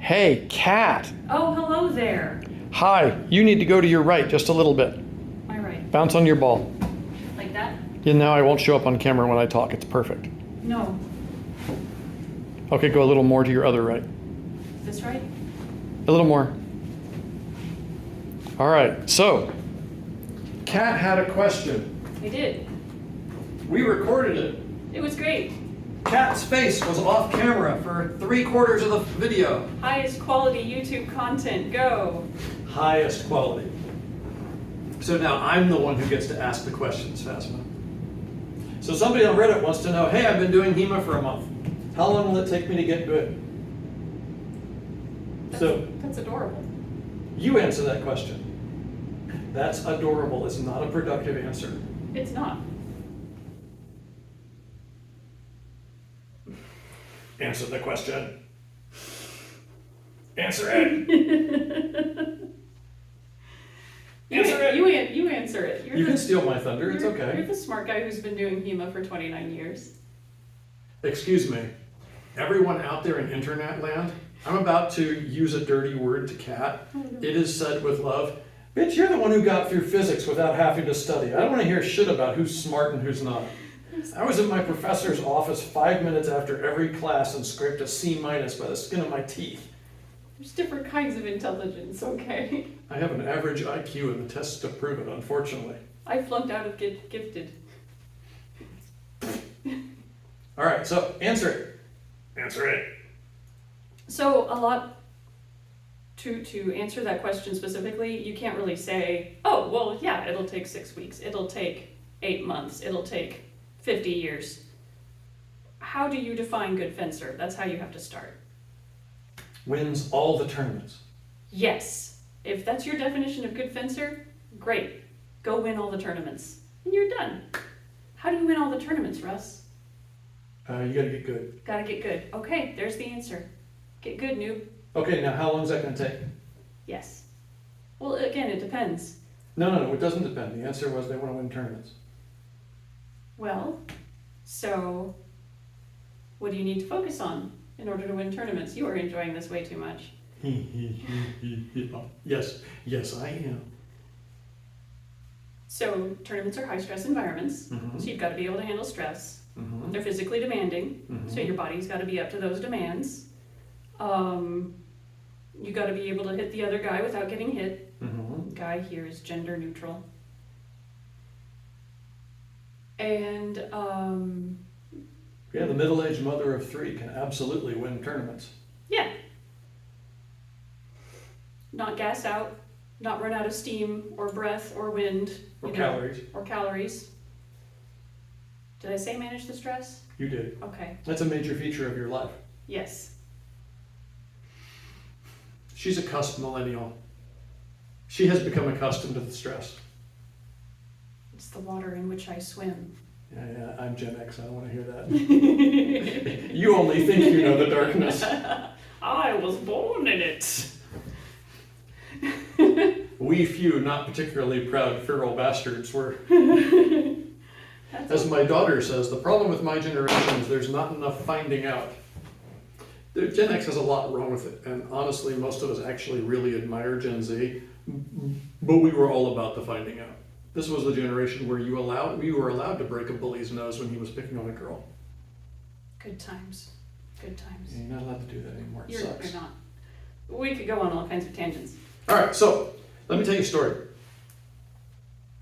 Hey, Cat. Oh, hello there. Hi, you need to go to your right just a little bit. My right. Bounce on your ball. Like that? Yeah, now I won't show up on camera when I talk. It's perfect. No. Okay, go a little more to your other right. This right? A little more. All right, so Cat had a question. I did. We recorded it. It was great. Cat's face was off camera for 3/4 of the video. Highest quality YouTube content. Go. Highest quality. So now I'm the one who gets to ask the questions, Phasma. So somebody on Reddit wants to know, hey, I've been doing HEMA for a month. How long will it take me to get good? That's adorable. You answer that question. That's adorable. It's not a productive answer. It's not. Answer the question. Answer it. Answer it. You answer it. You can steal my thunder. It's okay. You're the smart guy who's been doing HEMA for 29 years. Excuse me. Everyone out there in internet land, I'm about to use a dirty word to Cat. It is said with love. Bitch, you're the one who got through physics without having to study. I don't want to hear shit about who's smart and who's not. I was in my professor's office 5 minutes after every class and scraped a C- by the skin of my teeth. There's different kinds of intelligence, okay? I have an average IQ and the tests to prove it, unfortunately. I flunked out of gifted. All right, so answer it. Answer it. So a lot to answer that question specifically, you can't really say, oh, well, yeah, it'll take 6 weeks. It'll take 8 months. It'll take 50 years. How do you define good fencer? That's how you have to start. Wins all the tournaments. Yes. If that's your definition of good fencer, great. Go win all the tournaments. And you're done. How do you win all the tournaments, Russ? You gotta get good. Gotta get good. Okay, there's the answer. Get good, noob. Okay, now how long is that gonna take? Yes. Well, again, it depends. No, it doesn't depend. The answer was they want to win tournaments. Well, so what do you need to focus on in order to win tournaments? You are enjoying this way too much. Yes, I am. So tournaments are high stress environments, Mm-hmm. so you've got to be able to handle stress. Mm-hmm. They're physically demanding, Mm-hmm. so your body's got to be up to those demands. You got to be able to hit the other guy without getting hit. Mm-hmm. Guy here is gender neutral. And Yeah, the middle-aged mother of 3 can absolutely win tournaments. yeah, not gas out, not run out of steam or breath or wind. Or you know, calories. Or calories. Did I say manage the stress? You did. Okay. That's a major feature of your life. Yes. She's a cusp millennial. She has become accustomed to the stress. It's the water in which I swim. Yeah, I'm Gen X. I don't want to hear that. You only think you know the darkness. I was born in it. We few, not particularly proud feral bastards, were. As my daughter says, the problem with my generation is there's not enough finding out. Gen X has a lot wrong with it, and honestly, most of us actually really admire Gen Z, but we were all about the finding out. This was the generation where we were allowed to break a bully's nose when he was picking on a girl. Good times. Good times. Yeah, you're not allowed to do that anymore. It You're sucks. not. We could go on all kinds of tangents. All right, so let me tell you a story.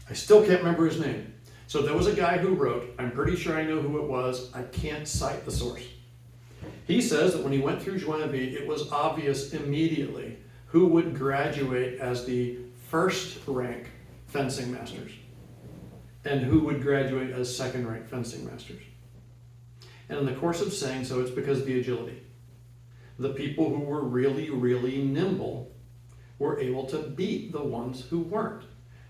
I still can't remember his name. So there was a guy who wrote, I'm pretty sure I know who it was, I can't cite the source. He says that when he went through Joinville, it was obvious immediately who would graduate as the first rank fencing masters and who would graduate as second rank fencing masters. And in the course of saying so, it's because of the agility. The people who were really, really nimble were able to beat the ones who weren't.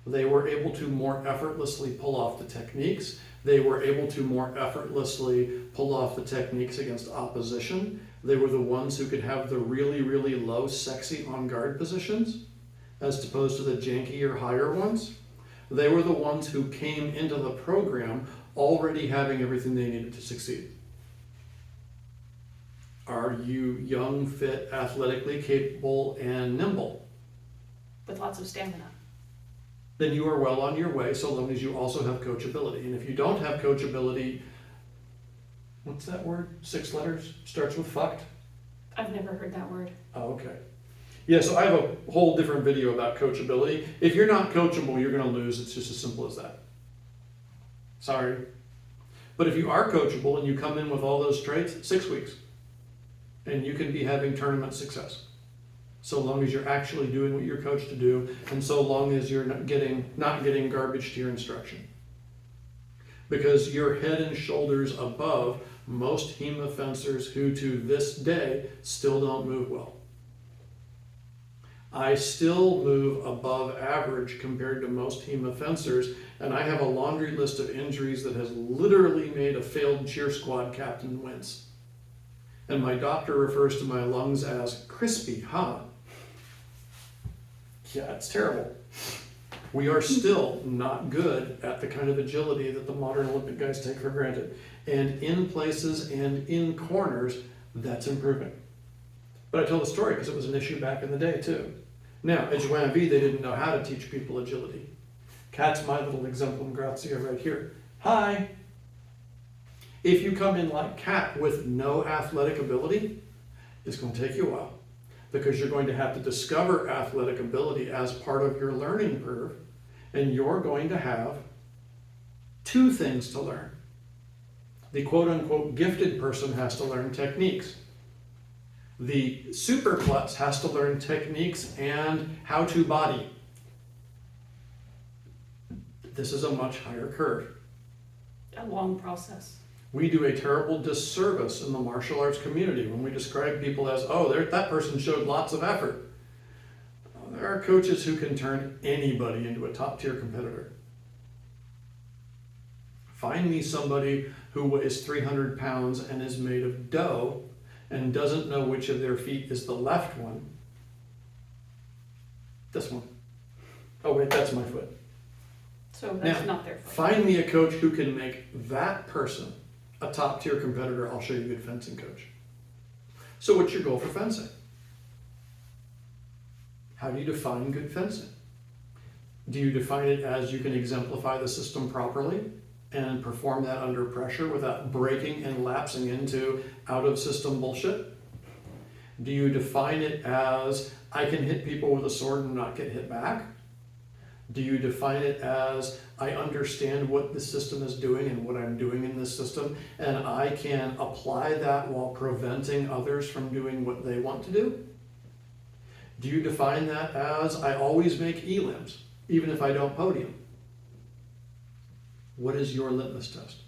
They were able to more effortlessly pull off the techniques. They were able to more effortlessly pull off the techniques against opposition. They were the ones who could have the really, really low, sexy on-guard positions, as opposed to the jankier, higher ones. They were the ones who came into the program already having everything they needed to succeed. Are you young, fit, athletically capable, and nimble? With lots of stamina. Then you are well on your way, so long as you also have coachability. And if you don't have coachability, what's that word? 6 letters? Starts with fucked? I've never heard that word. Oh, okay. Yeah, so I have a whole different video about coachability. If you're not coachable, you're going to lose. It's just as simple as that. Sorry. But if you are coachable and you come in with all those traits, 6 weeks. And you can be having tournament success. So long as you're actually doing what you're coached to do, and so long as you're not getting garbage to your instruction. Because you're head and shoulders above most HEMA fencers who to this day still don't move well. I still move above average compared to most HEMA fencers, and I have a laundry list of injuries that has literally made a failed cheer squad captain wince. And my doctor refers to my lungs as crispy, huh? Yeah, it's terrible. We are still not good at the kind of agility that the modern Olympic guys take for granted. And in places and in corners, that's improving. But I told the story because it was an issue back in the day too. Now, at Joanna V, they didn't know how to teach people agility. Kat's my little exemplum grazia right here. Hi. If you come in like Kat with no athletic ability, it's going to take you a while. Because you're going to have to discover athletic ability as part of your learning curve, and you're going to have 2 things to learn. The quote-unquote gifted person has to learn techniques. The super klutz has to learn techniques and how to body. This is a much higher curve. A long process. We do a terrible disservice in the martial arts community when we describe people as, oh, that person showed lots of effort. There are coaches who can turn anybody into a top-tier competitor. Find me somebody who weighs 300 pounds and is made of dough and doesn't know which of their feet is the left one. This one. Oh wait, that's my foot. So that's Now, not their fault. find me a coach who can make that person a top-tier competitor. I'll show you a good fencing coach. So what's your goal for fencing? How do you define good fencing? Do you define it as you can exemplify the system properly and perform that under pressure without breaking and lapsing into out-of-system bullshit? Do you define it as I can hit people with a sword and not get hit back? Do you define it as I understand what the system is doing and what I'm doing in this system, and I can apply that while preventing others from doing what they want to do? Do you define that as I always make elims, even if I don't podium? What is your litmus test?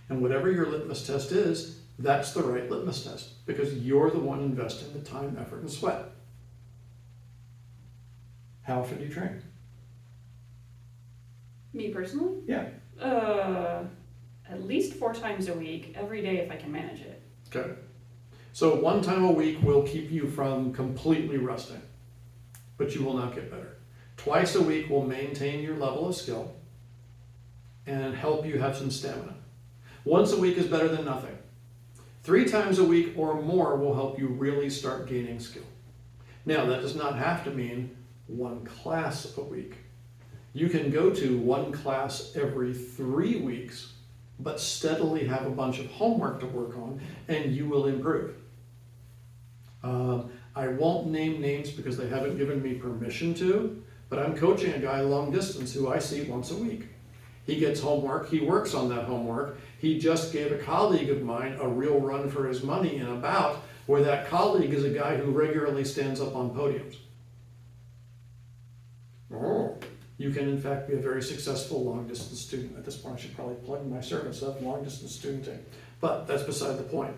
And whatever your litmus test is, that's the right litmus test, because you're the one investing the time, effort, and sweat. How often do you train? Me personally? Yeah. At least 4 times a week, every day if I can manage it. Okay. So 1 time a week will keep you from completely rusting, but you will not get better. Twice a week will maintain your level of skill and help you have some stamina. Once a week is better than nothing. 3 times a week or more will help you really start gaining skill. Now, that does not have to mean 1 class a week. You can go to 1 class every 3 weeks, but steadily have a bunch of homework to work on, and you will improve. I won't name names because they haven't given me permission to, but I'm coaching a guy long distance who I see once a week. He gets homework, he works on that homework. He just gave a colleague of mine a real run for his money in a bout where that colleague is a guy who regularly stands up on podiums. Oh. You can in fact be a very successful long distance student. At this point I should probably plug my service of long distance studenting, but that's beside the point.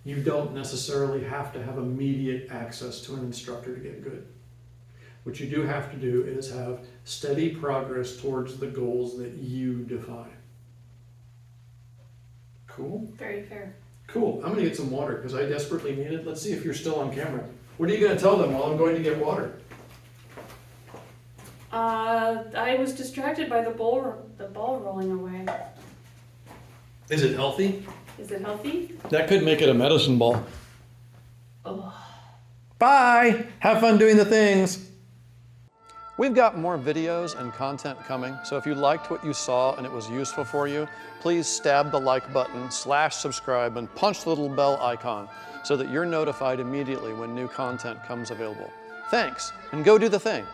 You don't necessarily have to have immediate access to an instructor to get good. What you do have to do is have steady progress towards the goals that you define. Cool? Very fair. Cool. I'm gonna get some water because I desperately need it. Let's see if you're still on camera. What are you gonna tell them while I'm going to get water? I was distracted by the ball rolling away. Is it healthy? Is it healthy? That could make it a medicine ball. Oh. Bye! Have fun doing the things. We've got more videos and content coming, so if you liked what you saw and it was useful for you, please stab the like button, /subscribe, and punch the little bell icon so that you're notified immediately when new content comes available. Thanks, and go do the thing.